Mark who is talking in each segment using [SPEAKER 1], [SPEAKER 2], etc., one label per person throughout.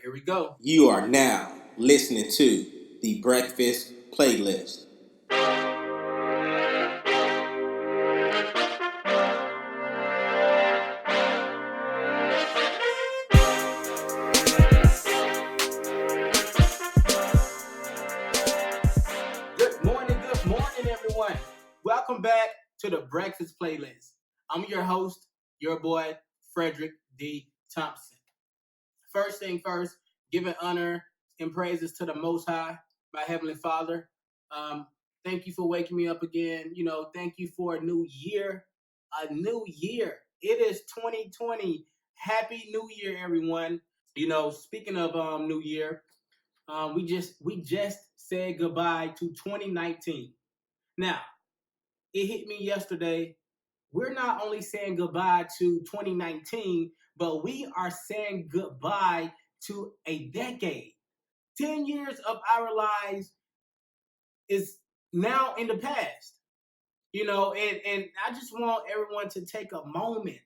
[SPEAKER 1] Here we go.
[SPEAKER 2] You are now listening to the Breakfast Playlist.
[SPEAKER 1] Good morning, everyone. Welcome back to the Breakfast Playlist. I'm your host, your boy, Fredrick D. Thompson. First thing first, giving honor and praises to the Most High, my Heavenly Father. Thank you for waking me up again. Thank you for a new year. A new year. It is 2020. Happy New Year, everyone. Speaking of New Year, we just said goodbye to 2019. Now, it hit me yesterday. We're not only saying goodbye to 2019, but we are saying goodbye to a decade. 10 years of our lives is now in the past. And I just want everyone to take a moment,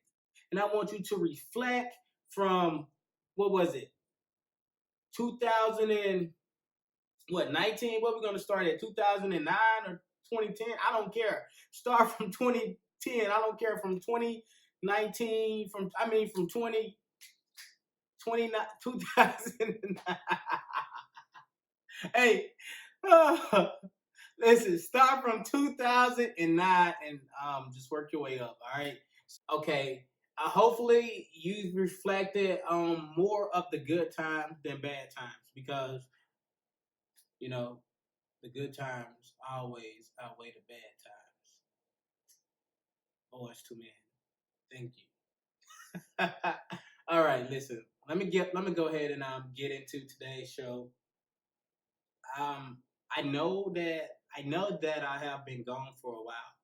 [SPEAKER 1] and I want you to reflect from, what was it, 2000 and what, 19? What we're going to start at, 2009 or 2010? I don't care. Start from 2010. I don't care, from 2019, from 2009, 2009. Hey, listen, start from 2009 and just work your way up, all right? Okay, hopefully you reflected on more of the good times than bad times, because the good times always outweigh the bad times. Boys to men. Thank you. All right, listen. Let me go ahead and get into today's show. I know that I have been gone for a while,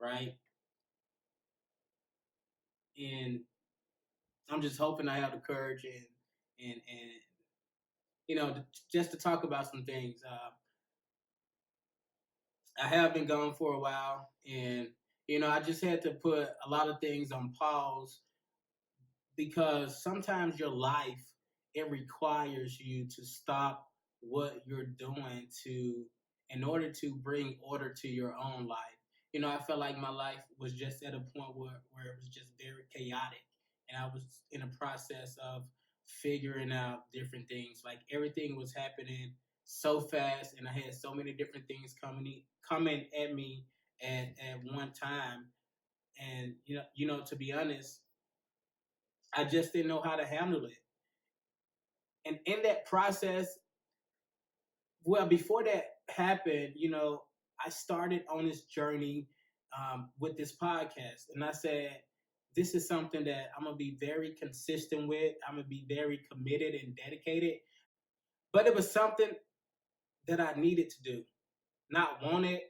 [SPEAKER 1] right? And I'm just hoping I have the courage and just to talk about some things. I have been gone for a while, and I just had to put a lot of things on pause, because sometimes your life, it requires you to stop what you're doing in order to bring order to your own life. I felt like my life was just at a point where it was just very chaotic, and I was in a process of figuring out different things. Like, everything was happening so fast, and I had so many different things coming at me at one time. And to be honest, I just didn't know how to handle it. And in that process, well, before that happened, I started on this journey with this podcast. And I said, this is something that I'm going to be very consistent with. I'm going to be very committed and dedicated. But it was something that I needed to do. Not wanted,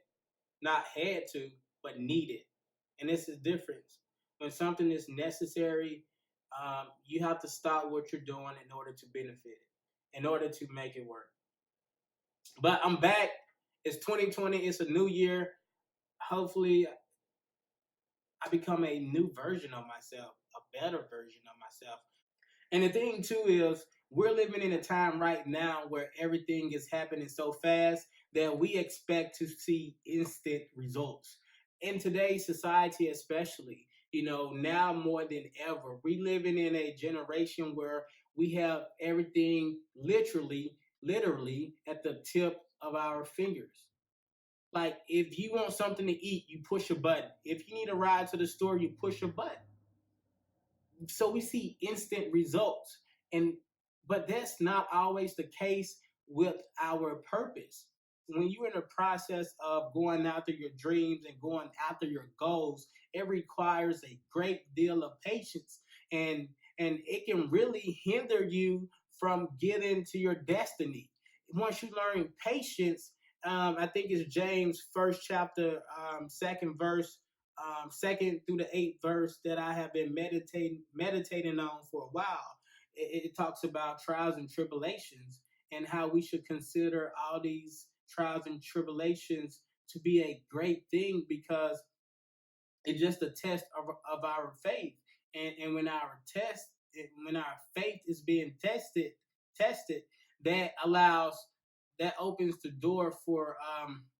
[SPEAKER 1] not had to, but needed. And this is the difference. When something is necessary, you have to stop what you're doing in order to benefit it, in order to make it work. But I'm back. It's 2020. It's a new year. Hopefully, I become a new version of myself, a better version of myself. And the thing, too, is we're living in a time right now where everything is happening so fast that we expect to see instant results. In today's society, especially, now more than ever, we living in a generation where we have everything literally at the tip of our fingers. Like, if you want something to eat, you push a button. If you need a ride to the store, you push a button. So we see instant results. But that's not always the case with our purpose. When you're in the process of going after your dreams and going after your goals, it requires a great deal of patience, and it can really hinder you from getting to your destiny. Once you learn patience, I think it's James 1st chapter, 2nd verse, 2nd through the 8th verse, that I have been meditating on for a while. It talks about trials and tribulations, and how we should consider all these trials and tribulations to be a great thing, because it's just a test of our faith. And when our faith is being tested, tested, that opens the door for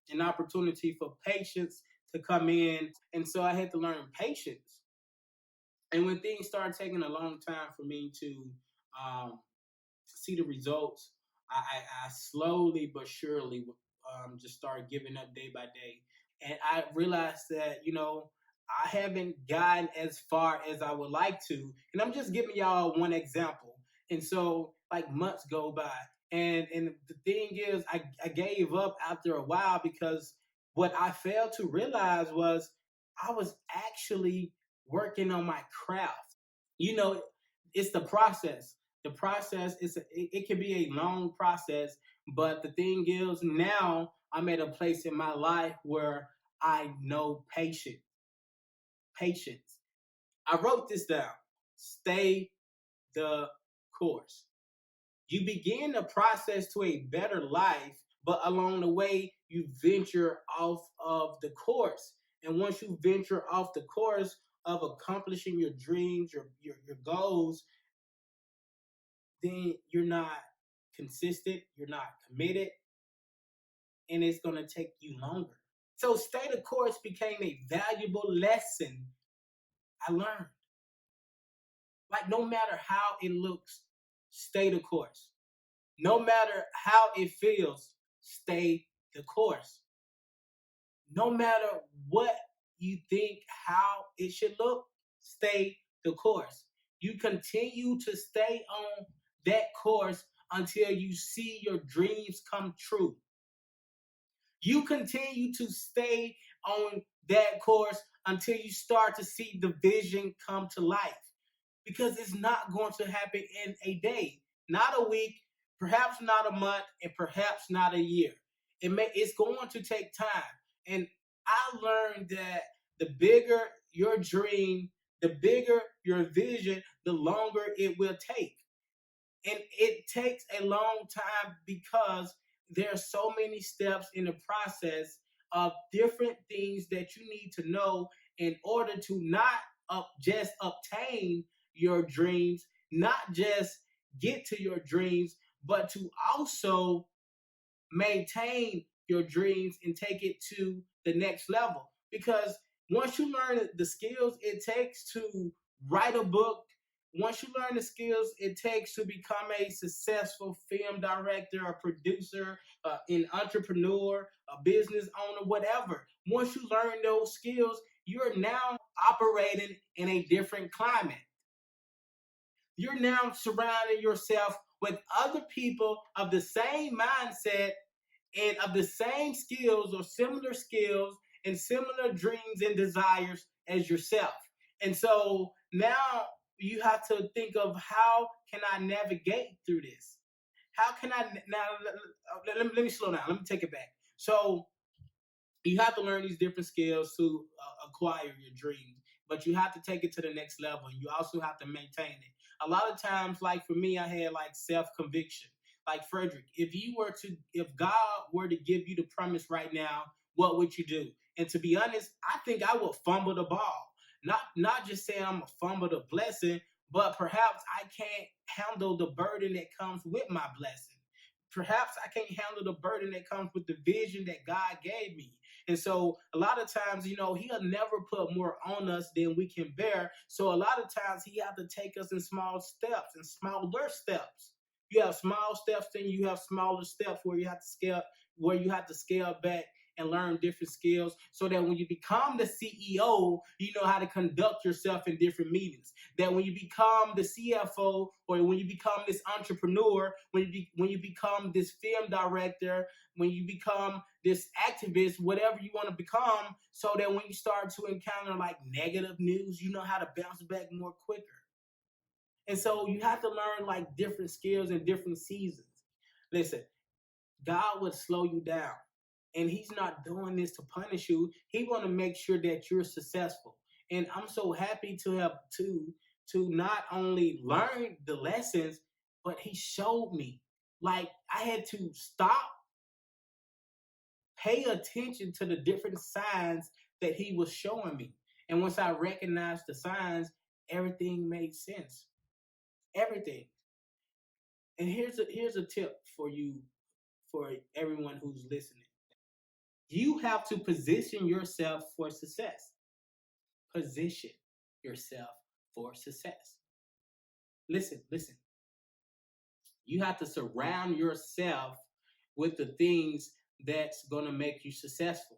[SPEAKER 1] an opportunity for patience to come in. And so I had to learn patience. And when things started taking a long time for me to um, see the results, I slowly but surely just started giving up day by day. And I realized that, I haven't gotten as far as I would like to. And I'm just giving y'all one example. And so, like, months go by. And the thing is, I gave up after a while because what I failed to realize was I was actually working on my craft. You know, it's the process. The process it can be a long process, but the thing is, now I'm at a place in my life where I know patience. I wrote this down. Stay the course. You begin the process to a better life, but along the way you venture off of the course. And once you venture off the course of accomplishing your dreams, your goals, then you're not consistent, you're not committed, and it's going to take you longer. So, stay the course became a valuable lesson I learned. Like, no matter how it looks, stay the course. No matter how it feels, stay the course. No matter what you think how it should look, stay the course. You continue to stay on that course until you see your dreams come true. You continue to stay on that course until you start to see the vision come to life. Because it's not going to happen in a day, not a week, perhaps not a month, and perhaps not a year. It's going to take time. And I learned that the bigger your dream, the bigger your vision, the longer it will take. And it takes a long time because there are so many steps in the process of different things that you need to know in order to not just obtain your dreams, not just get to your dreams, but to also maintain your dreams and take it to the next level. Because once you learn the skills it takes to write a book, once you learn the skills it takes to become a successful film director, a producer, an entrepreneur, a business owner, whatever, once you learn those skills, you're now operating in a different climate. You're now surrounding yourself with other people of the same mindset and of the same skills or similar skills and similar dreams and desires as yourself. And so now you have to think of, how can I navigate through this? How can I now? Let me slow down. Let me take it back. So you have to learn these different skills to acquire your dreams, but you have to take it to the next level. You also have to maintain it. A lot of times, like for me, I had like self conviction. Like, Fredrick, if God were to give you the promise right now, what would you do? And to be honest, I think I would fumble the ball. Not just saying I'm a fumble the blessing, but perhaps I can't handle the burden that comes with my blessing. Perhaps I can't handle the burden that comes with the vision that God gave me. And so a lot of times, he'll never put more on us than we can bear. So a lot of times he have to take us in small steps and smaller steps. You have small steps, then you have smaller steps where you have to scale back and learn different skills so that when you become the CEO, you know how to conduct yourself in different meetings. That when you become the CFO, or when you become this entrepreneur, when you become this film director, when you become this activist, whatever you want to become, so that when you start to encounter like negative news, you know how to bounce back more quicker. And so you have to learn like different skills in different seasons. Listen, God would slow you down. And he's not doing this to punish you. He want to make sure that you're successful. And I'm so happy to have to not only learn the lessons, but he showed me. Like, I had to stop, pay attention to the different signs that he was showing me. And once I recognized the signs, everything made sense. Everything. And here's a tip for you, for everyone who's listening. You have to position yourself for success. Position yourself for success. Listen, listen. You have to surround yourself with the things that's going to make you successful.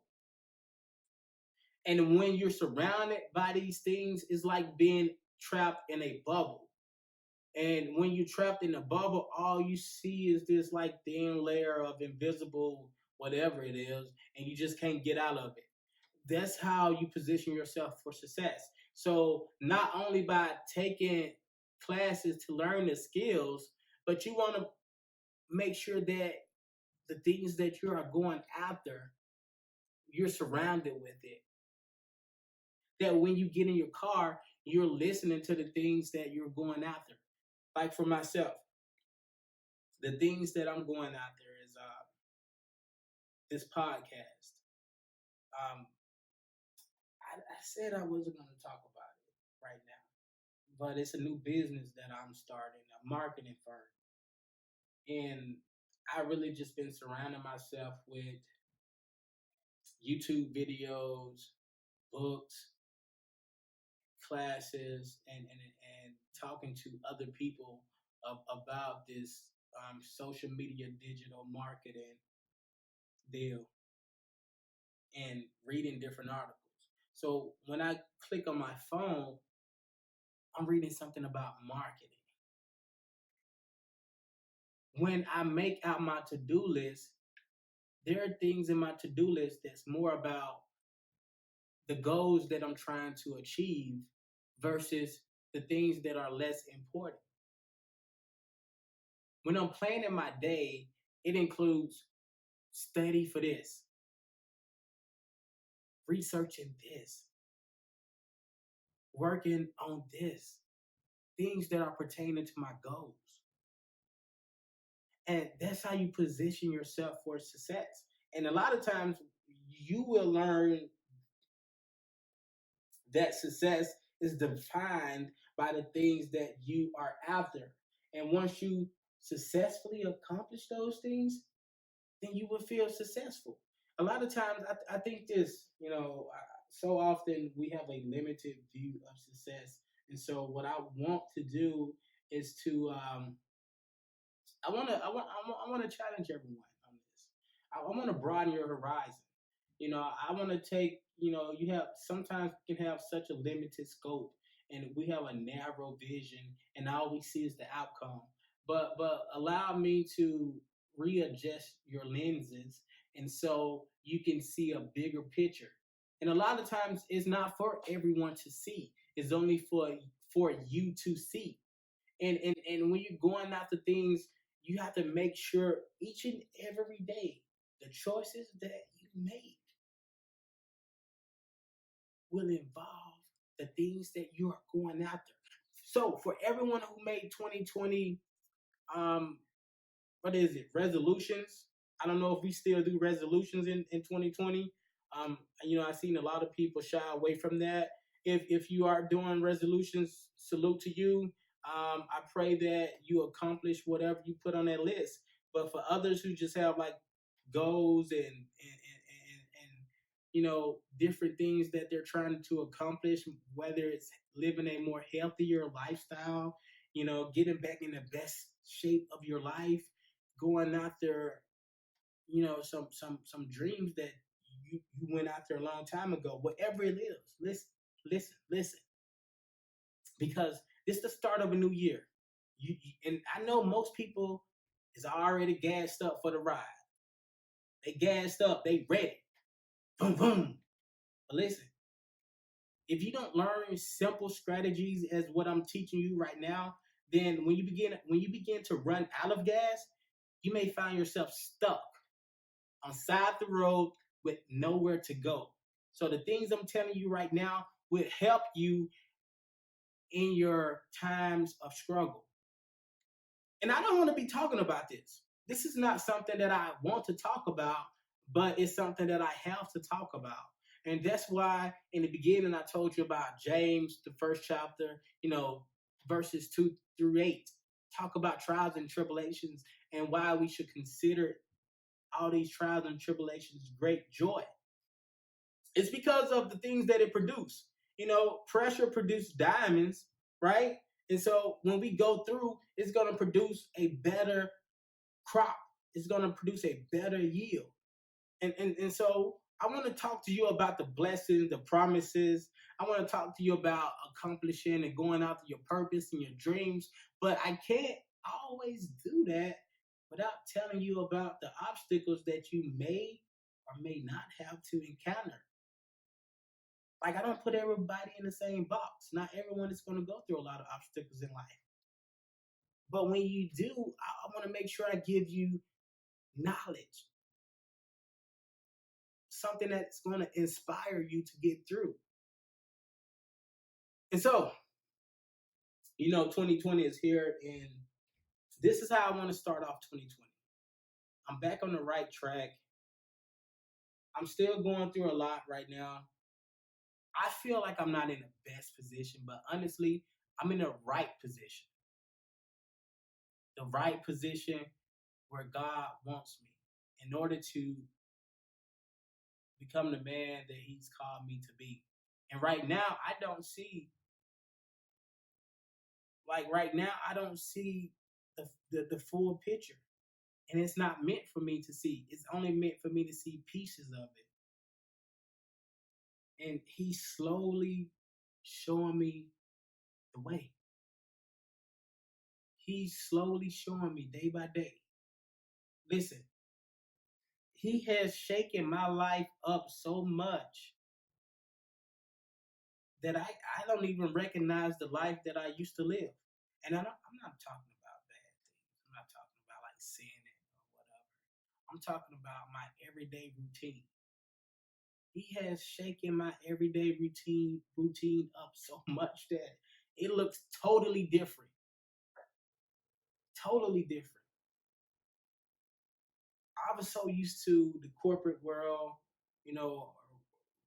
[SPEAKER 1] And when you're surrounded by these things, it's like being trapped in a bubble. And when you're trapped in a bubble, all you see is this like thin layer of invisible whatever it is, and you just can't get out of it. That's how you position yourself for success. So not only by taking classes to learn the skills, but you want to make sure that the things that you are going after, you're surrounded with it. That when you get in your car, you're listening to the things that you're going after. Like for myself, the things that I'm going after is this podcast. I said I wasn't going to talk about it right now, but it's a new business that I'm starting, a marketing firm. And I really just been surrounding myself with YouTube videos, books, classes, and talking to other people about this social media digital marketing deal and reading different articles. So when I click on my phone, I'm reading something about marketing. When I make out my to-do list, there are things in my to-do list that's more about the goals that I'm trying to achieve versus the things that are less important. When I'm planning my day, it includes study for this, researching this, working on this, things that are pertaining to my goals. And that's how you position yourself for success. And a lot of times you will learn that success is defined by the things that you are after. And once you successfully accomplish those things, then you will feel successful. A lot of times, I think this, so often we have a limited view of success. And so, what I want to do is to, I want to challenge everyone on this. I want to broaden your horizon. I want to take, you have sometimes we can have such a limited scope and we have a narrow vision and all we see is the outcome. But allow me to readjust your lenses and so you can see a bigger picture. And a lot of times it's not for everyone to see. It's only for you to see. And when you're going after things, you have to make sure each and every day the choices that you make will involve the things that you are going after. So for everyone who made 2020, what is it, resolutions? I don't know if we still do resolutions in 2020. I've seen a lot of people shy away from that. If you are doing resolutions, salute to you. I pray that you accomplish whatever you put on that list. But for others who just have like goals and different things that they're trying to accomplish, whether it's living a more healthier lifestyle, getting back in the best shape of your life, going after, some dreams that you went after a long time ago, whatever it is. Listen, because it's the start of a new year. And I know most people is already gassed up for the ride. They gassed up, they ready. Boom, boom. But listen, if you don't learn simple strategies as what I'm teaching you right now, then when you begin to run out of gas, you may find yourself stuck on side the road with nowhere to go. So the things I'm telling you right now will help you in your times of struggle. And I don't want to be talking about this. This is not something that I want to talk about, but it's something that I have to talk about. And that's why in the beginning I told you about James, the first chapter, verses 2 through 8. talk about trials and tribulations and why we should consider all these trials and tribulations great joy. It's because of the things that it produces. Pressure produces diamonds, right? And so when we go through, it's going to produce a better crop. It's going to produce a better yield. And so I want to talk to you about the blessings, the promises. I want to talk to you about accomplishing and going after your purpose and your dreams. But I can't always do that without telling you about the obstacles that you may or may not have to encounter. Like, I don't put everybody in the same box. Not everyone is going to go through a lot of obstacles in life. But when you do, I want to make sure I give you knowledge, something that's going to inspire you to get through. And so, 2020 is here, and this is how I want to start off 2020. I'm back on the right track. I'm still going through a lot right now. I feel like I'm not in the best position, but honestly, I'm in the right position. The right position where God wants me in order to become the man that He's called me to be. And right now, I don't see the full picture. And it's not meant for me to see. It's only meant for me to see pieces of it. And He's slowly showing me the way. He's slowly showing me day by day. Listen, He has shaken my life up so much that I don't even recognize the life that I used to live. And I'm not talking about bad things. I'm not talking about like sinning or whatever. I'm talking about my everyday routine. He has shaken my everyday routine up so much that it looks totally different. Totally different. I was so used to the corporate world, you know,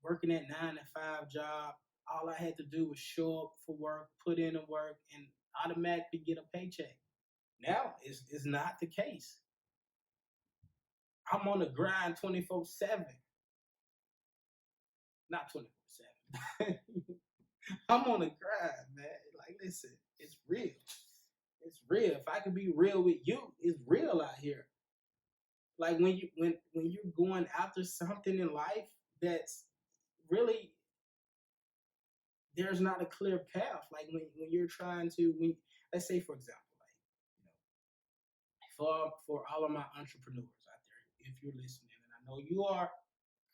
[SPEAKER 1] working that 9 to 5 job. All I had to do was show up for work, put in the work, and automatically get a paycheck. Now it's not the case. I'm on the grind 24/7. Not 24/7. I'm on the grind, man. Like, listen, it's real. It's real. If I could be real with you, it's real out here. Like when you're going after something in life that's really, there's not a clear path. Like when you're trying to, let's say for example, like, for all of my entrepreneurs out there, if you're listening, and I know you are,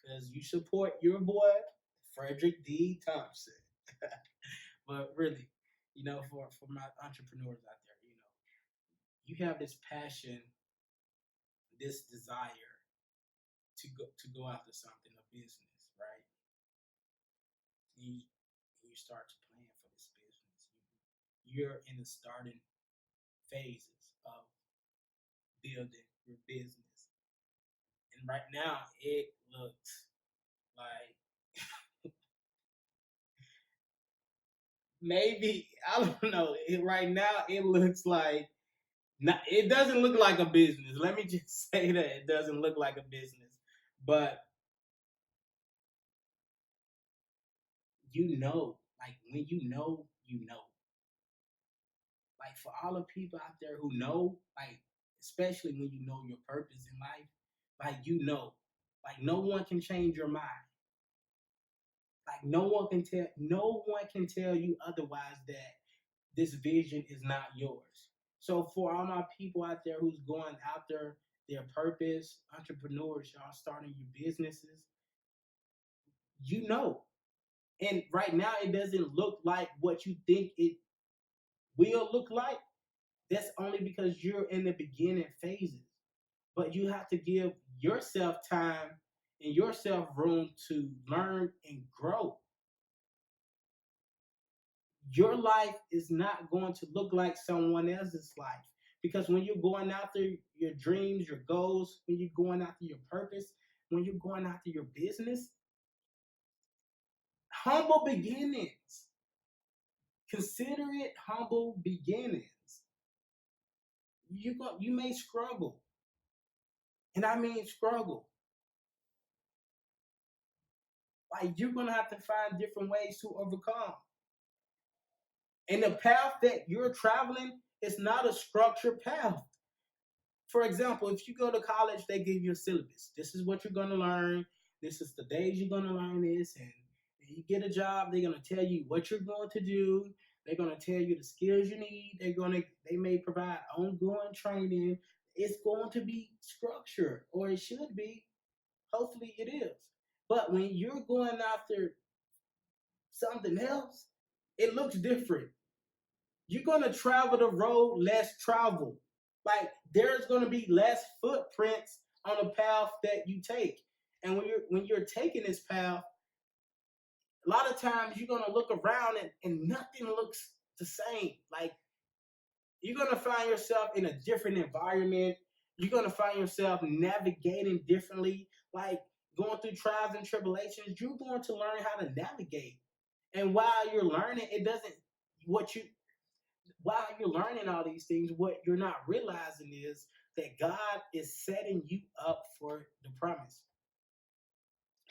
[SPEAKER 1] because you support your boy Fredrick D. Thompson. But really, for my entrepreneurs out there, you have this passion, this desire to go after something, a business, right? You start to plan for this business. You're in the starting phases of building your business, and right now it looks like maybe, I don't know. Right now it looks like, not, it doesn't look like a business. Let me just say that it doesn't look like a business, but like when you know. Like for all the people out there who know, like especially when you know your purpose in life, like no one can change your mind. Like no one can tell you otherwise that this vision is not yours. So for all my people out there who's going after their purpose, entrepreneurs, y'all starting your businesses, you know. And right now it doesn't look like what you think it will look like. That's only because you're in the beginning phases. But you have to give yourself time and yourself room to learn and grow. Your life is not going to look like someone else's life. Because when you're going after your dreams, your goals, when you're going after your purpose, when you're going after your business, humble beginnings. Consider it humble beginnings. you may struggle, and I mean struggle. Like you're gonna have to find different ways to overcome. And the path that you're traveling is not a structured path. For example, if you go to college, they give you a syllabus. This is what you're going to learn. This is the days you're going to learn this. And you get a job, they're going to tell you what you're going to do. They're going to tell you the skills you need. They may provide ongoing training. It's going to be structured, or it should be. Hopefully it is. But when you're going after something else, it looks different. You're going to travel the road less traveled. Like there's going to be less footprints on the path that you take. And when you're taking this path, a lot of times you're going to look around and nothing looks the same. Like you're going to find yourself in a different environment. You're going to find yourself navigating differently. Like going through trials and tribulations, you're going to learn how to navigate. And while you're learning, it doesn't what you while you're learning all these things, what you're not realizing is that God is setting you up for the promise.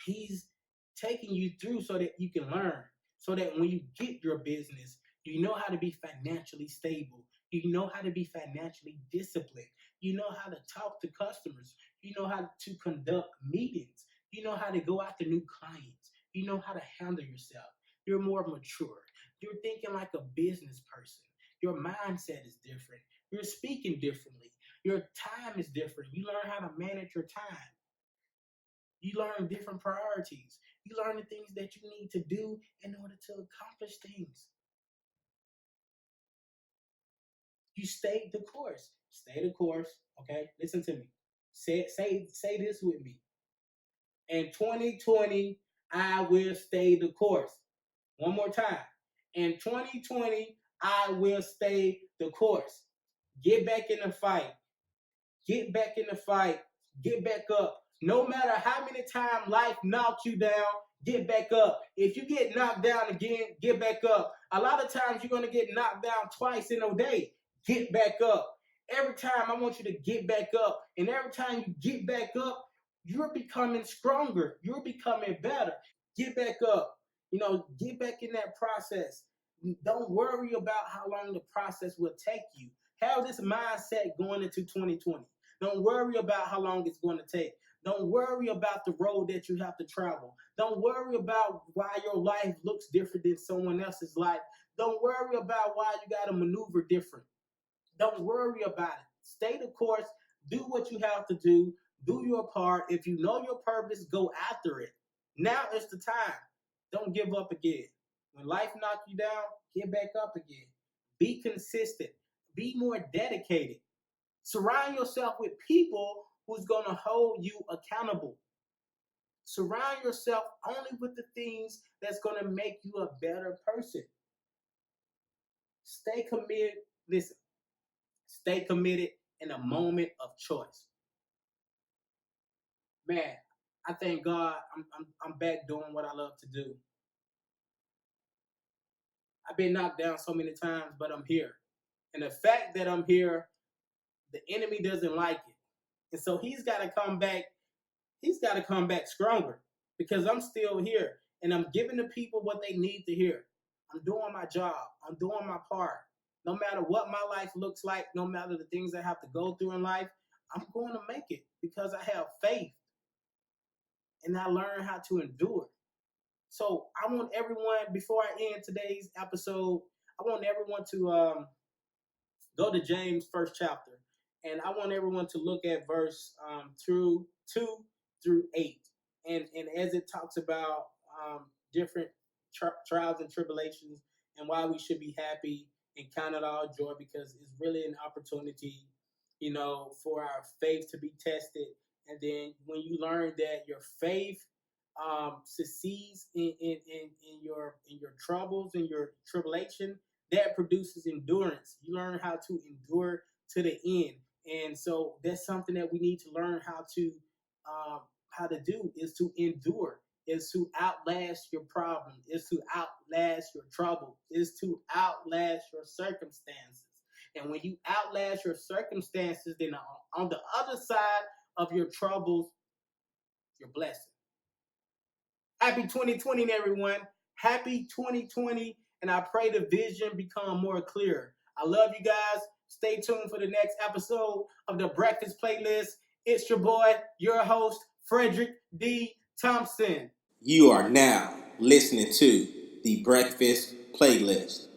[SPEAKER 1] He's taking you through so that you can learn, so that when you get your business, you know how to be financially stable. You know how to be financially disciplined. You know how to talk to customers. You know how to conduct meetings. You know how to go after new clients. You know how to handle yourself. You're more mature. You're thinking like a business person. Your mindset is different. You're speaking differently. Your time is different. You learn how to manage your time. You learn different priorities. You learn the things that you need to do in order to accomplish things. You stay the course. Stay the course. Okay? Listen to me. Say this with me. In 2020, I will stay the course. One more time. In 2020, I will stay the course. Get back in the fight. Get back in the fight. Get back up. No matter how many times life knocks you down, get back up. If you get knocked down again, get back up. A lot of times you're going to get knocked down twice in a day. Get back up. Every time I want you to get back up. And every time you get back up, you're becoming stronger. You're becoming better. Get back up. Get back in that process. Don't worry about how long the process will take you. Have this mindset going into 2020. Don't worry about how long it's going to take. Don't worry about the road that you have to travel. Don't worry about why your life looks different than someone else's life. Don't worry about why you got to maneuver different. Don't worry about it. Stay the course. Do what you have to do. Do your part. If you know your purpose, go after it. Now is the time. Don't give up again. When life knocks you down, get back up again. Be consistent. Be more dedicated. Surround yourself with people who's going to hold you accountable. Surround yourself only with the things that's going to make you a better person. Stay committed. Listen, stay committed in a moment of choice. Man, I thank God I'm back doing what I love to do. I've been knocked down so many times, but I'm here. And the fact that I'm here, the enemy doesn't like it. And so he's got to come back stronger because I'm still here and I'm giving the people what they need to hear. I'm doing my job. I'm doing my part. No matter what my life looks like, no matter the things I have to go through in life, I'm going to make it because I have faith and I learn how to endure. So I want everyone, before I end today's episode, I want everyone to go to James first chapter, and I want everyone to look at verse through 2 through 8, and as it talks about different trials and tribulations, and why we should be happy and count it all joy because it's really an opportunity, for our faith to be tested, and then when you learn that your faith succeeds in your troubles and your tribulation, that produces endurance. You learn how to endure to the end, and so that's something that we need to learn how to do is to endure, is to outlast your problem, is to outlast your trouble, is to outlast your circumstances. And when you outlast your circumstances, then on the other side of your troubles, your blessing. Happy 2020, everyone. Happy 2020. And I pray the vision become more clear. I love you guys. Stay tuned for the next episode of the Breakfast Playlist. It's your boy, your host, Fredrick D. Thompson.
[SPEAKER 2] You are now listening to the Breakfast Playlist.